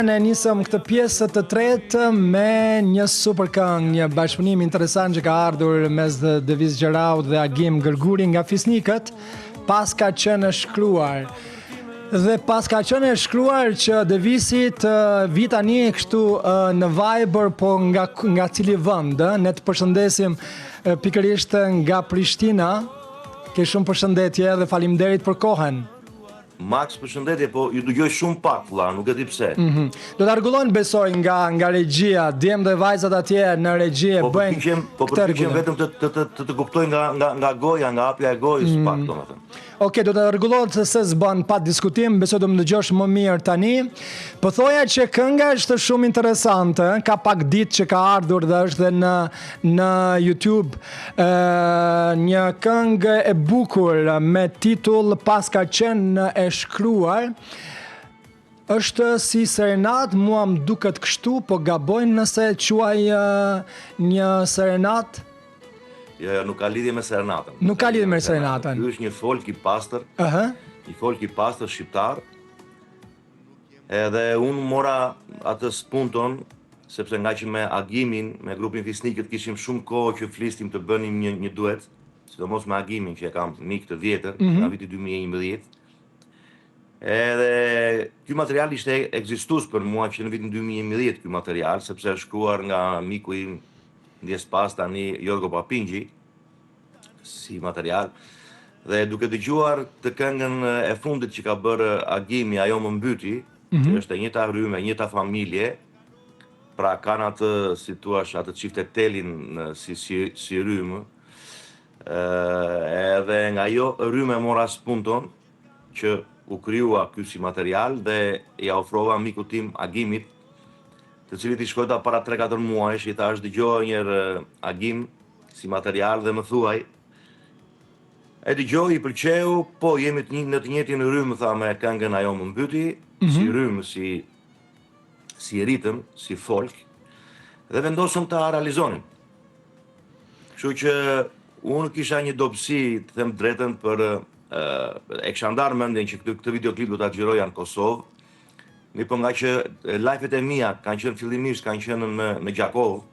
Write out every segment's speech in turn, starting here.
ne nisëm këtë pjesë të tretë me një super këngë, një bashkëpunim interesant që ka ardhur mes Devis Gjeraut dhe Agim Gërguri nga Fisnikët, pas ka qenë shkruar. Dhe pas ka qenë shkruar që Devisit vi tani kështu në Viber, po nga cili vend, ne të përshëndesim pikërisht nga Prishtina. Ke shumë përshëndetje dhe faleminderit për kohën. Max, përshëndetje, po ju dëgjoj shumë pak, vëlla, nuk e di pse. Do të rregullojnë besoj nga regjia, djem dhe vajzat atje në regji e bëjnë. Po përpiqem vetëm të kuptoj nga goja, nga hapja e gojës pak, domethënë. Okej, do të rregullohet se s'bën pa diskutim, besoj do më dëgjosh më mirë tani. Po thoja që kënga është shumë interesante, ka pak ditë që ka ardhur dhe është dhe në YouTube një këngë e bukur me titull Pas ka qenë e shkruar. Është si serenat, mua më duket kështu, po gabojnë nëse quaj një serenat? Jo, nuk ka lidhje me serenatën. Nuk ka lidhje me serenatën. Ky është një folk i pastër, një folk i pastër shqiptar. Edhe unë mora atë spunton, sepse nga që me Agimin, me grupin Fisnikët, kishim shumë kohë që flistim të bënim një duet, sidomos me Agimin, që e kam mik të vjetër, nga viti 2011. Edhe ky material ishte ekzistus për mua që në vitin 2011 ky material, sepse është shkruar nga miku im ndjes pas tani Jorgo Papingji, si material. Dhe duke dëgjuar të këngën e fundit që ka bërë Agimi, Ajo më mbyti, që është e njëjta rrymë, e njëjta familje, pra kanë atë, si thua, atë çifte telin si rrymë. Edhe nga ajo rrymë mora spunton që u kryua ky si material dhe ja ofrova mikut tim Agimit, të cilit i shkojta para 3-4 muajsh, i thash dëgjoj njërë Agim si material dhe më thuaj. E dëgjoj, i pëlqeu, po jemi në të njëjtin rrymë, tha, me këngën Ajo më mbyti, si rrymë, si ritëm, si folk, dhe vendosëm ta realizonim. Kështu që unë kisha një dobësi, të them drejtën, për e kisha ndarë mendjen që këtë videoklip do ta xhiroja në Kosovë. Mirë, nga që live-et e mia kanë qenë fillimisht në Gjakov,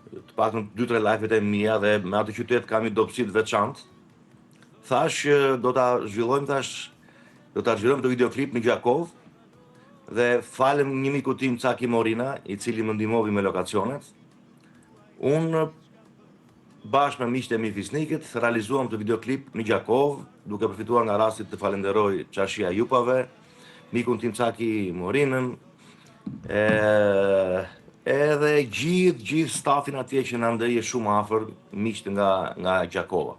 të paktën 2-3 live-et e mia dhe me atë qytet kam një dobësi të veçantë. Thash do ta zhvillojmë të videoklip në Gjakov dhe falem një miku tim Caki Morina, i cili më ndihmoi me lokacionet. Unë bashkë me miqtë e mi Fisnikët realizuam të videoklip në Gjakov, duke përfituar nga rasti të falenderoj Çarshia Jupave, mikun tim Caki Morinën, edhe gjithë stafin atje që na ndërje shumë afër, miqtë nga Gjakova.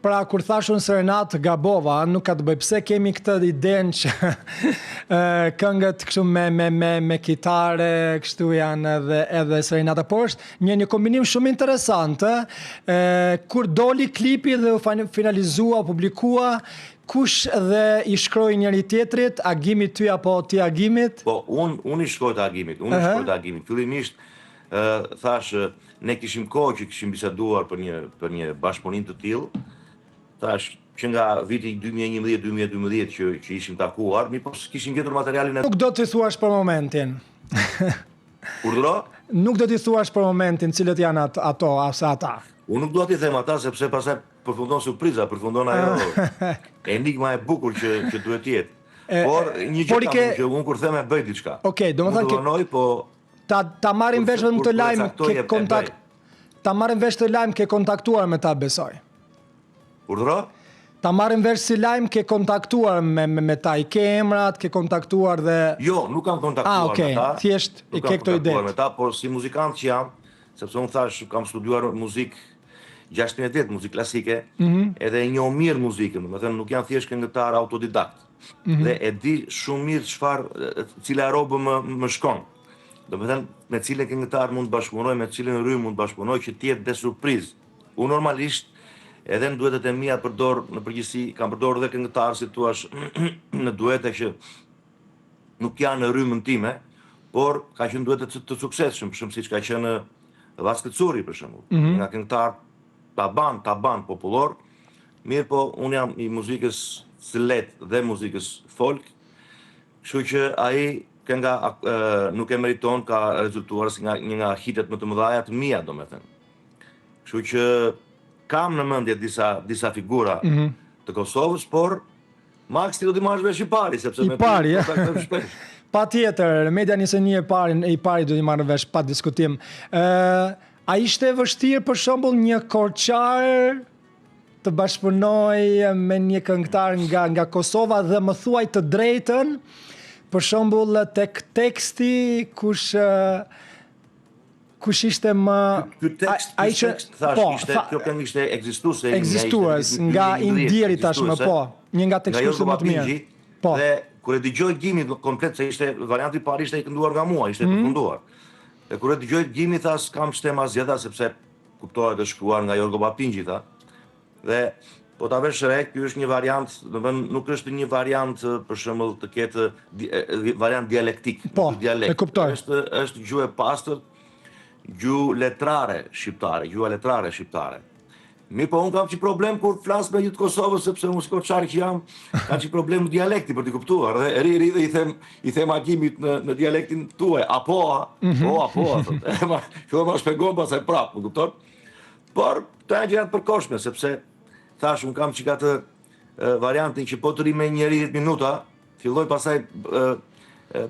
Pra, kur thashun serenat gabova, nuk ka të bëj, pse kemi këtë idenë që këngët kështu me kitare, kështu janë edhe serenata, por është një kombinim shumë interesant, kur doli klipi dhe u finalizua, publikua, kush dhe i shkroi njëri tjetrit, Agimi ty apo ti Agimit? Po, unë i shkroj të Agimit. Fillimisht, thash, ne kishim kohë që kishim biseduar për një bashkëpunim të tillë. Thash, që nga viti 2011-2012 që ishim takuar, mi po kishim gjetur materialin e... Nuk do t'i thuash për momentin. Urdhëro? Nuk do t'i thuash për momentin cilët janë ato, ose ata. Unë nuk do t'i them ata, sepse pastaj përfundon surpriza, përfundon ajo enigma e bukur që duhet jetë. Por një gjë kam që unë kur them e bëj diçka. Okej, domethënë që po ta marrim vesh vetëm të lajm ke kontakt. Ta marrim vesh të lajm ke kontaktuar me ta, besoj. Urdhëro? Ta marrim vesh si lajm ke kontaktuar me ta, i ke emrat, ke kontaktuar dhe... Jo, nuk kam kontaktuar me ta. Thjesht i ke këto ide. Me ta, por si muzikant që jam, sepse unë thash, kam studiuar muzikë 16 vjet, muzikë klasike, edhe e njoh mirë muzikën, domethënë nuk jam thjesht këngëtar autodidakt. Dhe e di shumë mirë cila robë më shkon. Domethënë me cilën këngëtar mund të bashkëpunoj, me cilën rrymë mund të bashkëpunoj që të jetë dhe surprizë. Unë normalisht edhe në duetet e mia përdor në përgjithësi, kam përdorur edhe këngëtarë si thua në duete që nuk janë në rrymën time, por ka qenë duete të suksesshëm, shumë siç ka qenë Vaskë Curi për shembull. Nga këngëtar taban popullor, mirë po unë jam i muzikës së lehtë dhe muzikës folk, Kështu që ai kënga nuk e meriton, ka rezultuar si një nga hitet më të mëdha të mia, domethënë. Kështu që kam në mendje disa figura të Kosovës, por Max ti do t'i marrësh vesh i pari, sepse I pari, shpesh. Pa tjetër, Media 21 i pari do t'i marrë vesh pa diskutim. A ishte vështirë për shembull një korçar të bashkëpunoj me një këngëtar nga Kosova dhe më thuaj të drejtën, për shembull tek teksti kush ishte më... Ky tekst thash, kjo këngë ishte ekzistues nga Indiri tashmë, po. Një nga tekstuesit më të mirë. Po. Dhe kur e dëgjoj Gimi komplet, se ishte varianti i parë ishte i kënduar nga mua, ishte përfunduar. Dhe kur e dëgjoj Gimi thash kam shtema zgjeta sepse kuptohet të shkruar nga Jorgo Papingji tha. Dhe po ta vesh re, ky është një variant, nuk është një variant për shembull të ketë variant dialektik, po, e kuptoj. Është gjuhë e pastër, gjuhë letrare shqiptare. Mi po unë kam që problem kur flas me një të Kosovës, sepse unë si korçar që jam, kam që problem në dialekti për t'i kuptuar. Dhe ri dhe i them Agimit në dialektin tuaj, apo, kjo ma shpegon pasaj prap, më kupton? Por të e gjërat përkoshme, sepse thash, unë kam që ka të variantin që po të ri me një 10 minuta, filloj pasaj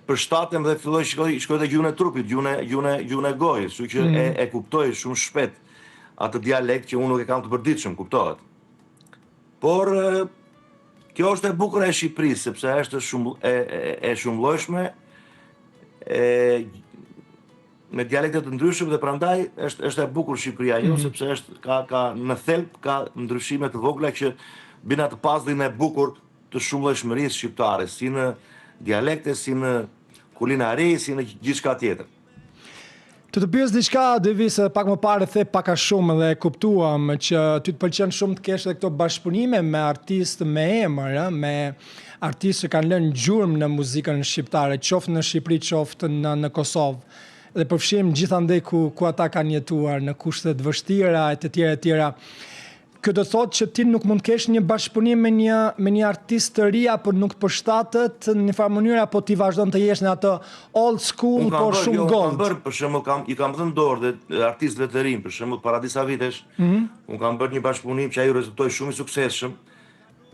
përshtatem dhe filloj shkoj dhe gjuhën e trupit, gjuhën e gojës, që që e kuptoj shumë shpet atë dialekt që unë nuk e kam të përditshëm, kuptohet. Por kjo është e bukur e Shqipërisë, sepse është e shumëllojshme, me dialekte të ndryshme dhe prandaj është e bukur Shqipëria jo, sepse ka në thelb ka ndryshime të vogla që bina të pasdhin e bukur të shumëllojshmërisë shqiptare, si në dialekte, si në kulinari, si në gjithçka tjetër. Të pyes diçka, Devis, pak më parë the pak a shumë dhe kuptuam që ty të pëlqen shumë të kesh edhe këto bashkëpunime me artistë me emër, me artistë që kanë lënë gjurmë në muzikën shqiptare, qoftë në Shqipëri, qoftë në Kosovë. Dhe përfshim gjithandej ku ata kanë jetuar në kushte të vështira e të tjera. Kjo do thotë që ti nuk mund të kesh një bashkëpunim me një artist të ri apo nuk përshtatet në një farë mënyrë apo ti vazhdon të jesh në atë old school por shumë gold. Për shembull i kam dhënë dorë dhe artistëve të rinj, për shembull para disa vitesh, unë kam bërë një bashkëpunim që ai rezultoi shumë i suksesshëm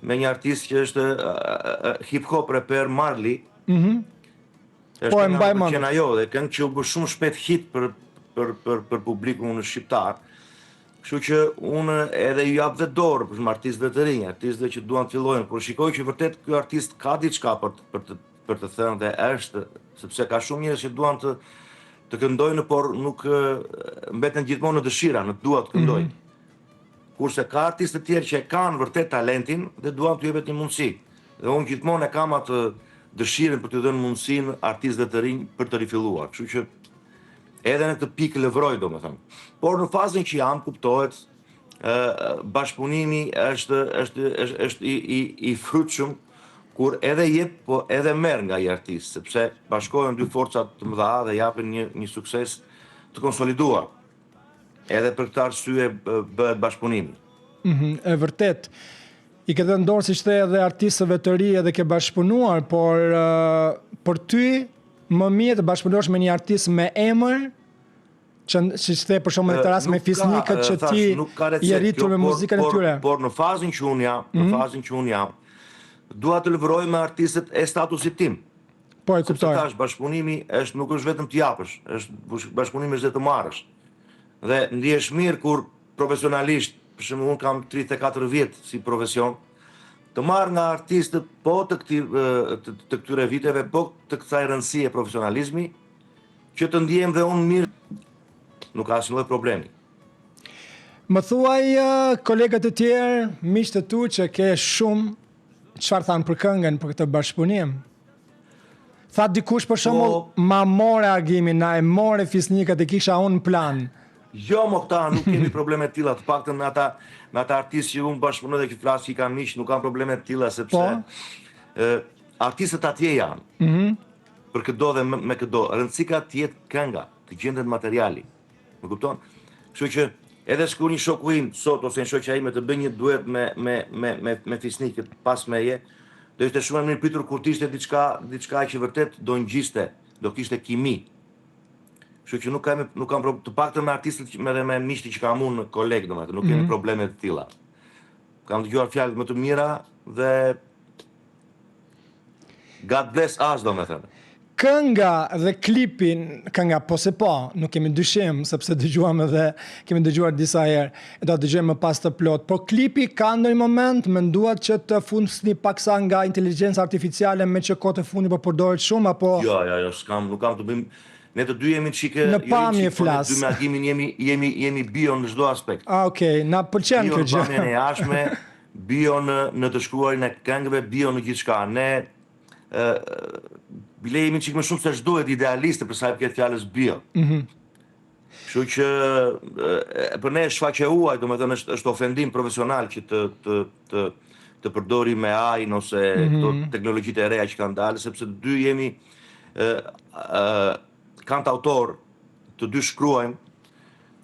me një artist që është hip hop rapper Marley. Po e mbaj mend. Dhe këngë që u bë shumë shpejt hit për publikun shqiptar. Kështu që unë edhe ju jap dhe dorë për artistëve të rinj, artistëve që duan të fillojnë, por shikoj që vërtet ky artist ka diçka për të thënë dhe është, sepse ka shumë njerëz që duan të këndojnë, por nuk mbeten gjithmonë në dëshira, në dua të këndojnë. Kurse ka artistë të tjerë që kanë vërtet talentin dhe duan t'u jepet një mundësi. Dhe unë gjithmonë e kam atë dëshirën për t'u dhënë mundësinë artistëve të rinj për të rifilluar. Kështu që edhe në të pikë lëvroj, domethënë. Por në fazën që jam, kuptohet, bashkëpunimi është i frytshëm kur edhe jep, po edhe merr nga i artist, sepse bashkohen dy forcat të mëdha dhe japin një sukses të konsoliduar. Edhe për këtë arsye bëhet bashkëpunimi. E vërtet. I ke dhënë dorë, siç the, edhe artistëve të ri edhe ke bashkëpunuar, por për ty më mirë të bashkëpunosh me një artist me emër, që the për shembull në rast me Fisnikët që ti je rritur me muzikën e tyre. Por në fazën që unë jam, dua të lëvroj me artistët e statusit tim. Po e kuptoj. Sepse tash bashkëpunimi nuk është vetëm të japësh, bashkëpunimi është dhe të marrësh. Dhe ndihesh mirë kur profesionalisht, për shembull unë kam 34 vjet si profesion, të marr nga artistët po të këtyre viteve, po të kësaj rëndësie profesionalizmi, që të ndihem dhe unë mirë, nuk ka asnjë lloj problemi. Më thuaj kolegët e tjerë, miqtë tu që ke shumë, çfarë thanë për këngën, për këtë bashkëpunim? Tha dikush për shembull, ma more Agimin, na e more Fisnikët e kisha unë në plan. Jo, më këta nuk kemi probleme të tilla, të paktën me ata artistë që unë bashkëpunoj dhe që flas që i kam miq, nuk kam probleme të tilla sepse artistët atje janë. Për këdo dhe me këdo, rëndësika të jetë kënga, të gjendet materiali. Më kupton? Kështu që edhe shku një shoku im sot ose një shoqja ime të bëj një duet me Fisnikët pas meje, do ishte shumë e mirë pritur kur të ishte diçka që vërtet do ngjiste, do kishte kimi. Kështu që nuk kam të paktën me artistët me miqtë që kam unë kolegë, domethënë, nuk kemi probleme të tilla. Kam dëgjuar fjalë më të mira dhe God bless us, domethënë. Kënga dhe klipin, kënga po se po, nuk kemi dyshim, sepse kemi dëgjuar disa herë, do të dëgjojmë më pas të plot, por klipi ka ndonjë moment, menduat që të fundosni paksa nga inteligjenca artificiale me që kohë të fundit po përdoret shumë, apo... Jo, nuk kam të bëjmë. Ne të dy jemi çike në pamje flas. Ne dy me Agimin jemi bio në çdo aspekt. Okej, na pëlqen kjo gjë. Bio në pamjen e jashtme, bio në të shkruarin e këngëve, bio në gjithçka. Ne bile jemi çik më shumë se ç'duhet idealiste për sa i përket fjalës bio. Kështu që për ne shfaqe huaj, domethënë është ofendim profesional që të përdori me AI-n ose këto teknologjitë e reja që kanë dalë, sepse të dy jemi kanë autor, të dy shkruajmë,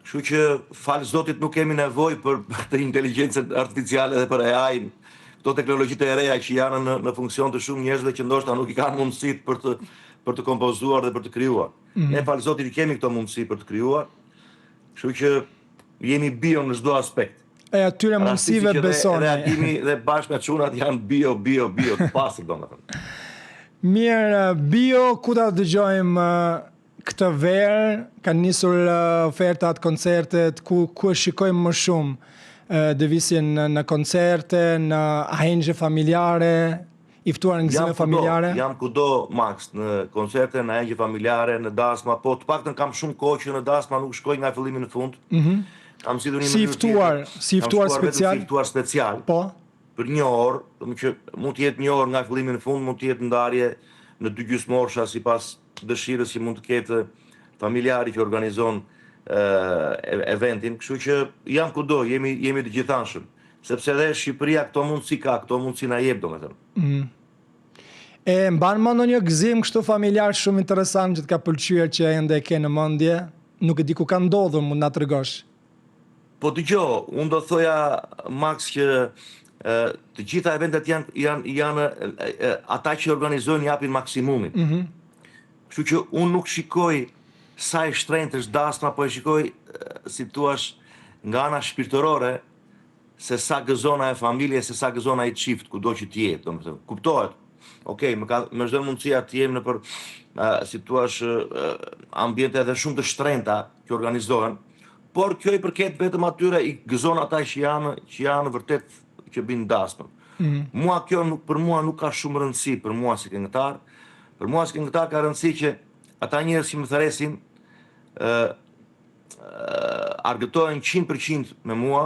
kështu që falë Zotit nuk kemi nevojë për të inteligjencën artificiale dhe për AI-n, këto teknologjitë e reja që janë në funksion të shumë njerëzve që ndoshta nuk i kanë mundësitë për të kompozuar dhe për të krijuar. Ne falë Zotit i kemi këto mundësi për të krijuar, kështu që jemi bio në çdo aspekt. E atyre mundësive besoni. Edhe Agimi dhe bashkë me çunat janë bio të pastër domethënë. Mirë, bio, ku ta dëgjojmë këtë verë, kanë nisur ofertat, koncertet, ku shikojmë më shumë Devisin në koncerte, në ahengje familjare, i ftuar në gëzime familjare? Jam kudo, Max, në koncerte, në ahengje familjare, në dasma, po të paktën kam shumë kohë që në dasma nuk shkoj nga fillimi në fund. Kam sidur një si ftuar special. Po? Për 1 orë, që mund të jetë 1 orë nga fillimi në fund, mund të jetë ndarje në 2 gjysmorsha sipas dëshirës që mund të ketë familjari që organizon eventin, kështu që jam kudo, jemi të gjithanshëm, sepse edhe Shqipëria këto mundësi na jep domethënë. E mban më ndonjë gëzim kështu familjar shumë interesant që të ka pëlqyer që ende e ke në mendje, nuk e di ku ka ndodhur, mund na tregosh? Po dëgjoj, unë do thoja Max që të gjitha eventet janë ata që organizojnë japin maksimumin. Kështu që unë nuk shikoj sa i shtrenjtë është dasma, po e shikoj, si thuash, nga ana shpirtërore, se sa gëzona e familje, se sa gëzona i çift, kudo që të jetë, domethënë. Kuptohet. Okej, më çdo mundësia të jem nëpër, si thuash, ambiente edhe shumë të shtrenjta që organizohen, por kjo i përket vetëm atyre i gëzon ata që janë vërtet që bin dasmën. Për mua nuk ka shumë rëndësi për mua si këngëtar. Për mua si këngëtar ka rëndësi që ata njerëz që më thresin argëtohen 100% me mua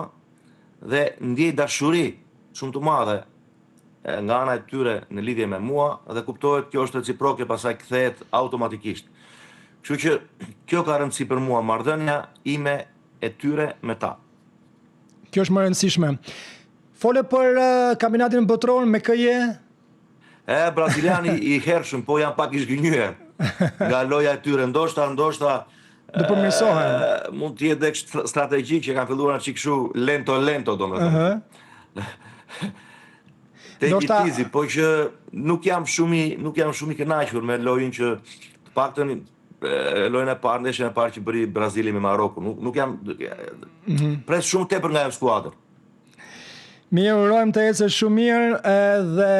dhe ndjej dashuri shumë të madhe nga ana e tyre në lidhje me mua dhe kuptohet kjo është reciproke, pastaj kthehet automatikisht. Kështu që kjo ka rëndësi për mua, marrëdhënia ime e tyre me ta. Kjo është më e rëndësishme. Fole për kampionatin botror me KJ? Braziliani i hershëm, po janë pak i zgënjyer nga loja e tyre, ndoshta do përmirësohen. Mund të jetë dhe strategjik që kanë filluar çik kështu lento domethënë. Easy, po që nuk jam shumë i kënaqur me lojën që të paktën lojën e parë, ndeshjen e parë që bëri Brazili me Marokun. Nuk jam pres shumë tepër nga ajo skuadër. Mirë, urojmë të ecë shumë mirë dhe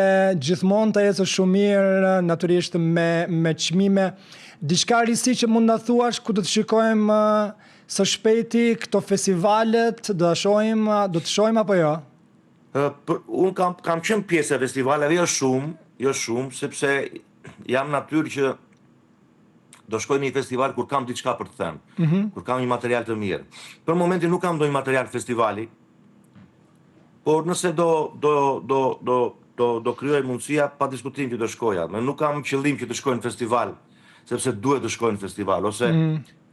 gjithmonë të ecë shumë mirë, natyrisht me çmime. Diçka risi që mund na thuash ku do të shikojmë së shpejti këto festivalet, do të shohim apo jo? Unë kam qenë pjesë e festivaleve, jo shumë, sepse jam natyrë që do shkoj në një festival kur kam diçka për të thënë, kur kam një material të mirë. Për momentin nuk kam ndonjë material festivali, por nëse do kryoj mundësia, pa diskutim që të shkoja. Nuk kam qëllim që të shkoj në festival, sepse duhet të shkoj në festival, ose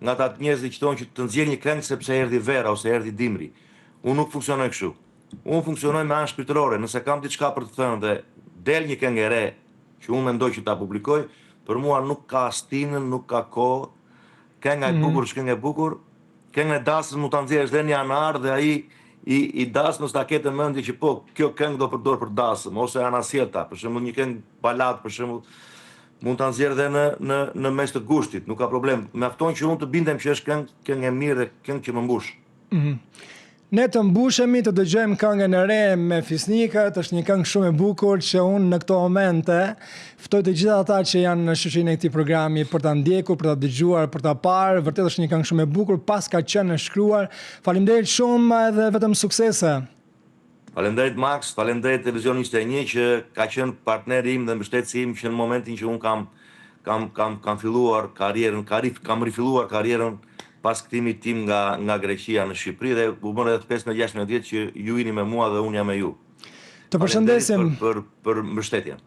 nga ta njerëz që thonë që të nxjerr një këngë sepse erdhi vera ose erdhi dimri. Unë nuk funksionoj kështu. Unë funksionoj me anë shpirtërore. Nëse kam diçka për të thënë dhe del një këngë e re që unë mendoj që ta publikoj, për mua nuk ka stinën, nuk ka kohë. Kënga e bukur është këngë e bukur. Këngën e dasmës mund ta nxjerrësh dhe në janar dhe ai i dasmës ta ketë në mendje që po, kjo këngë do përdor për dasëm, ose anasjeta, për shembull një këngë balad, për shembull, mund ta nxjerr edhe në mes të gushtit, nuk ka problem. Mjafton që unë të bindem që është këngë e mirë dhe këngë që më mbush. Ne të mbushemi të dëgjojmë këngën e re me Fisnikët, është një këngë shumë e bukur që unë në këto momente ftoj të gjitha ata që janë në shoqërinë e këtij programi për ta ndjekur, për ta dëgjuar, për ta parë. Vërtet është një këngë shumë e bukur, pas ka qenë e shkruar. Faleminderit shumë edhe vetëm suksese. Faleminderit Max, faleminderit Televizion 21 që ka qenë partneri im dhe mbështetësi im që në momentin që unë kam filluar karrierën, kam rifilluar karrierën pas kthimit tim nga Greqia në Shqipëri dhe u bën edhe 15-16 vjet që ju jeni me mua dhe unë jam me ju. Të përshëndesim për mbështetjen.